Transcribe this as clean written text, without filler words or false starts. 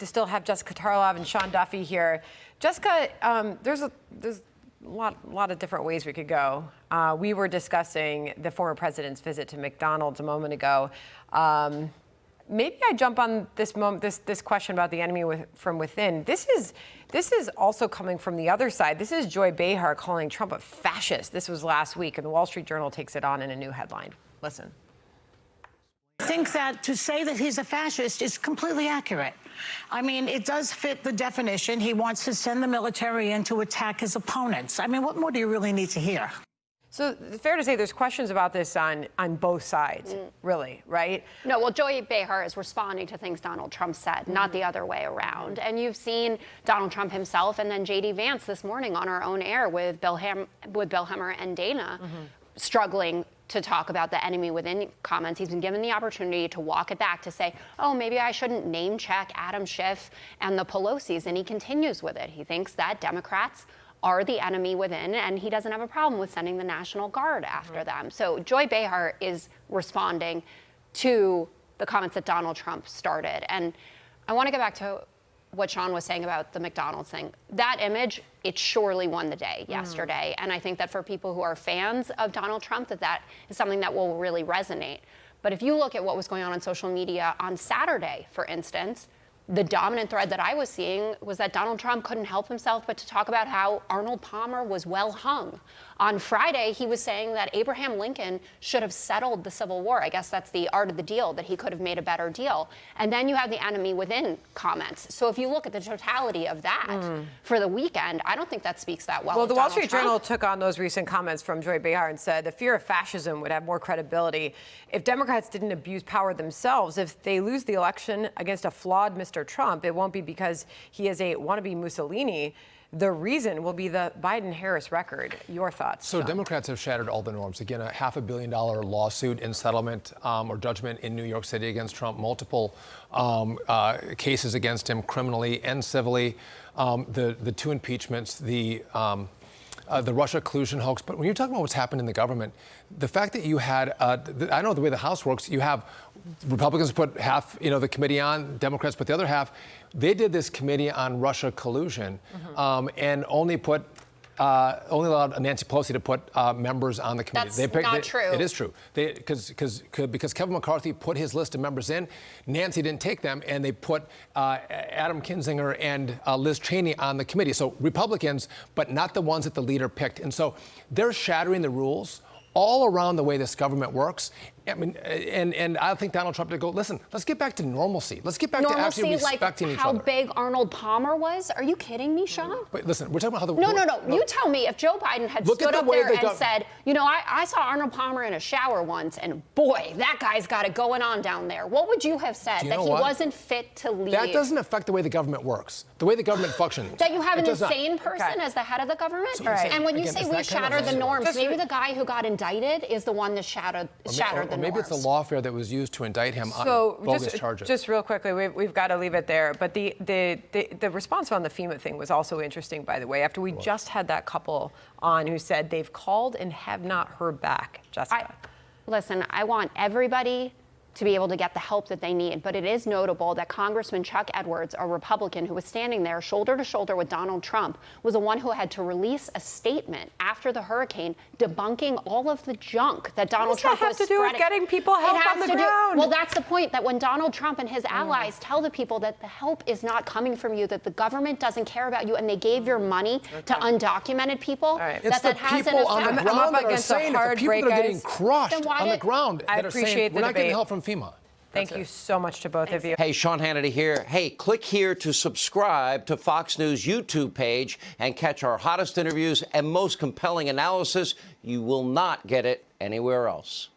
to still have Jessica Tarlov and Sean Duffy here. Jessica, there's a lot of different ways we could go. We were discussing the former president's visit to McDonald's a moment ago. Maybe I jump on this question about the enemy from within. This is also coming from the other side. This is Joy Behar calling Trump a fascist. This was last week, and the Wall Street Journal takes it on in a new headline. Listen. I think that to say that he's a fascist is completely accurate. I mean, it does fit the definition. He wants to send the military in to attack his opponents. I mean, what more do you really need to hear? So it's fair to say there's questions about this on both sides, really, right? No, well, Joy Behar is responding to things Donald Trump said, not the other way around. And you've seen Donald Trump himself and then J.D. Vance this morning on our own air with Bill Hemmer and Dana struggling to talk about the enemy within comments. He's been given the opportunity to walk it back, to say, oh, maybe I shouldn't name check Adam Schiff and the Pelosi's, and he continues with it. He thinks that Democrats are the enemy within, and he doesn't have a problem with sending the National Guard after them. So Joy Behar is responding to the comments that Donald Trump started. And I want to get back to what Sean was saying about the McDonald's thing. That image, it surely won the day yesterday. And I think that for people who are fans of Donald Trump, that is something that will really resonate. But if you look at what was going on social media on Saturday, for instance, the dominant thread that I was seeing was that Donald Trump couldn't help himself but to talk about how Arnold Palmer was well hung. On Friday, he was saying that Abraham Lincoln should have settled the Civil War. I guess that's the art of the deal, that he could have made a better deal. And then you have the enemy within comments. So if you look at the totality of that for the weekend, I don't think that speaks that well. Well, the Wall Street Trump. Journal took on those recent comments from Joy Behar and said the fear of fascism would have more credibility if Democrats didn't abuse power themselves. If they lose the election against a flawed Mr. Trump, it won't be because he is a wannabe Mussolini. The reason will be the Biden-Harris record. Your thoughts? So Sean? Democrats have shattered all the norms. Again, a $500 million lawsuit in settlement or judgment in New York City against Trump, multiple cases against him criminally and civilly, the two impeachments, the Russia collusion hoax. But when you're talking about what's happened in the government, the fact that you had, I know the way the House works, you have Republicans put half, the committee on, Democrats put the other half. They did this committee on Russia collusion and only allowed Nancy Pelosi to put members on the committee. That's not true. It is true. Because Kevin McCarthy put his list of members in, Nancy didn't take them, and they put Adam Kinzinger and Liz Cheney on the committee. So Republicans, but not the ones that the leader picked. And so they're shattering the rules all around the way this government works. I mean, and I think Donald Trump to go, listen, let's get back to normalcy. Let's get back to actually respecting each other. How big Arnold Palmer was? Are you kidding me, Sean? Wait, listen, we're talking about how the... No. You tell me, if Joe Biden had stood up there and said, I saw Arnold Palmer in a shower once, and boy, that guy's got it going on down there. What would you have said? That he wasn't fit to lead? That doesn't affect the way the government works, the way the government functions. That you have an insane person as the head of the government? So and when you say we shatter the norms, maybe the guy who got indicted is the one that shattered the norms. Maybe it's the lawfare that was used to indict him on bogus charges. Just real quickly, we've got to leave it there. But the response on the FEMA thing was also interesting, by the way, after we just had that couple on who said they've called and have not heard back. Jessica. Listen, I want everybody to be able to get the help that they need. But it is notable that Congressman Chuck Edwards, a Republican who was standing there shoulder to shoulder with Donald Trump, was the one who had to release a statement after the hurricane debunking all of the junk that Donald Trump was spreading. What does that have to do with getting people help on the ground? Well, that's the point, that when Donald Trump and his allies tell the people that the help is not coming from you, that the government doesn't care about you, and they gave your money to undocumented people, it's the people on the ground that are saying it. The people that are getting crushed on the ground that are saying we're not getting help from FEMA. Thank you so much to both of you. Hey, Sean Hannity here. Hey, click here to subscribe to Fox News YouTube page and catch our hottest interviews and most compelling analysis. You will not get it anywhere else.